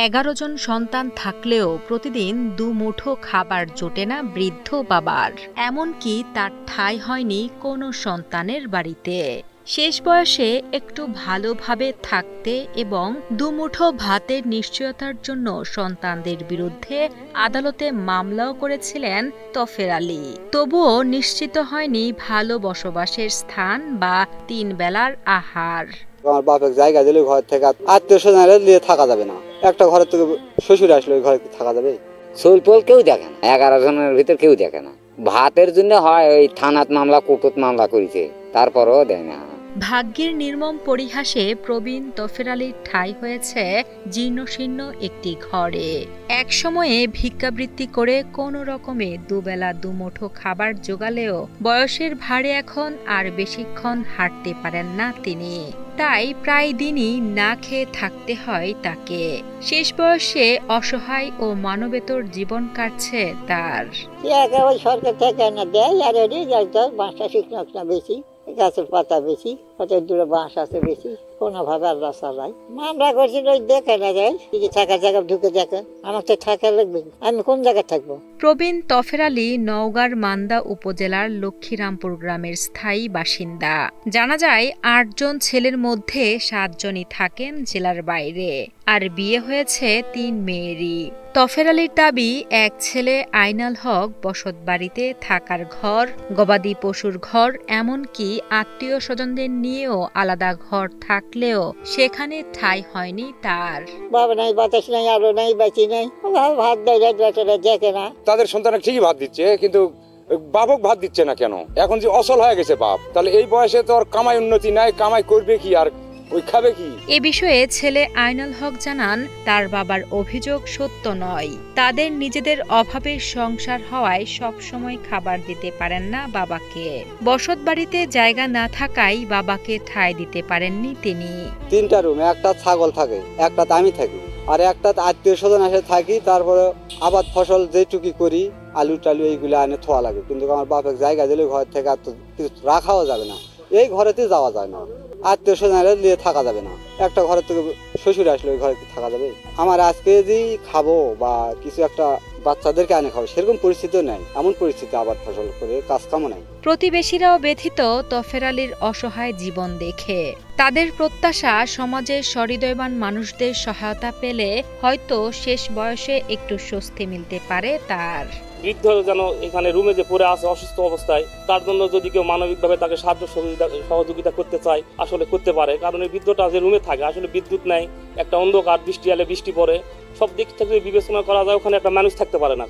11 জন সন্তান থাকলেও প্রতিদিন দুমুঠো খাবার জোটে না বৃদ্ধ বাবার। এমনকি তার ঠাঁই হয়নি কোনো সন্তানের বাড়িতে। শেষ বয়সে একটু ভালোভাবে থাকতে এবং দুমুঠো ভাতের নিশ্চয়তার জন্য সন্তানদের বিরুদ্ধে আদালতে মামলাও করেছিলেন তফের আলী। তবুও নিশ্চিত হয়নি ভালো বসবাসের স্থান বা 3 বেলার আহার। আমার বাপের জায়গা দিলে ঘর থেকে আত্মীয় স্বজনেরা নিয়ে থাকা যাবে না। একটা ঘরের থেকে শ্বশুর আসলে ওই ঘরে থাকা যাবে? সোলপোল কেউ দেখে না, 11 জনের ভিতর কেউ দেখে না। ভাতের জন্য হয় ওই থানাত মামলা কোর্টত মামলা করেছে, তারপরও দেয় না। ভাগ্যের নির্মম পরিহাসে প্রবীণ তফের আলীর ঠাঁই হয়েছে জীর্ণশীর্ণ একটি ঘরে। এক সময়ে ভিক্ষাবৃত্তি করে কোনো রকমে দুবেলা দুমুঠো খাবার জোগালেও বয়সের ভারে এখন আর বেশিক্ষণ হাঁটতে পারেন না তিনি। তাই প্রায় দিনই না খেয়ে থাকতে হয় তাকে। শেষ বয়সে অসহায় ও মানবেতর জীবন কাটছে তার। সরকার থেকে না দেয় আর বাঁশটা শুকনো বেশি, গাছের পাতা বেশি, কত দূরে বাঁশ আছে বেশি, কোনোভাবে আল্লাহ চালাই। মামলা করছি দেখে না যায়, থাকার জায়গা ঢুকে দেখে। আমার তো থাকা লাগবে, আমি কোন জায়গায় থাকবো? প্রবীণ তফের আলী নওগাঁর মান্দা উপজেলার লক্ষ্মীরামপুর গ্রামের স্থায়ী বাসিন্দা। জানা যায় 8 জন ছেলের মধ্যে 7 জনই থাকেন জেলার বাইরে, আর বিয়ে হয়েছে 3 মেয়েরই। তফের আলীর দাবি, এক ছেলে আইনাল হক বসত বাড়িতে থাকার ঘর, গবাদি পশুর ঘর, এমনকি আত্মীয় স্বজনদের নিয়েও আলাদা ঘর থাকলেও সেখানে ঠাঁই হয়নি তার। বাবা নাই, বাতাস নাই, আলো নাই, বাঁচি নাই, ভাত দেখে না। তাদের সন্তানরা ঠিকই ভাত দিচ্ছে, কিন্তু বাপক ভাত দিচ্ছে না কেন? এখন যে অসল হয়ে গেছে বাপ, তাহলে এই বয়সে তো আর কামাই উন্নতি নাই, কামাই করবে কি আর ওই খাবে কি? এ বিষয়ে ছেলে আইনাল হক জানান, তার বাবার অভিযোগ সত্য নয়। তাদের নিজেদের অভাবের সংসার হওয়ায় সব সময় খাবার দিতে পারেন না বাবাকে। বসত বাড়িতে জায়গা না থাকায় বাবাকে ঠাঁই দিতে পারেননি তিনি। 3টা রুমে, একটা ছাগল থাকে, একটাতে আমি থাকি, আর একটাতে আত্মীয় স্বজন এসে থাকি। তারপরে আবাদ ফসল যেটুকি করি, আলু টালু এইগুলো আনে থোয়া লাগে। কিন্তু আমার বাপের জায়গা দিলে ঘর থেকে আর তো কিছু রাখাও যাবে না, এই ঘরেতে যাওয়া যায় না। আত্মীয় স্বজনেরা নিয়ে থাকা যাবে না। একটা ঘরের থেকে শ্বশুর আসলে ওই ঘরে থাকা যাবে? আমার আজকে যদি খাবো বা কিছু একটা বাচ্চাদেরকে আনে খাবো, সেরকম পরিস্থিতিও নাই। এমন পরিস্থিতি আবাদ ফসল করে কাজ কামও নাই। প্রতিবেশীরাও ব্যথিত তফের আলীর অসহায় জীবন দেখে। তাদের প্রত্যাশা, সমাজের সহৃদয়বান মানুষদের সহায়তা পেলে হয়তো শেষ বয়সে একটু স্বস্তি মিলতে পারে তার। বৃদ্ধ যেন এখানে রুমে যে পড়ে আছে অসুস্থ অবস্থায়, তার জন্য যদি কেউ মানবিকভাবে তাকে সাহায্য সহযোগিতা করতে চায়, আসলে করতে পারে। কারণ এই বৃদ্ধটা যে রুমে থাকে, আসলে বিদ্যুৎ নেই, একটা অন্ধকার, বৃষ্টি এলে বৃষ্টি পড়ে, সব দিক থেকে বিবেচনা করা যায়, ওখানে একটা মানুষ থাকতে পারে না।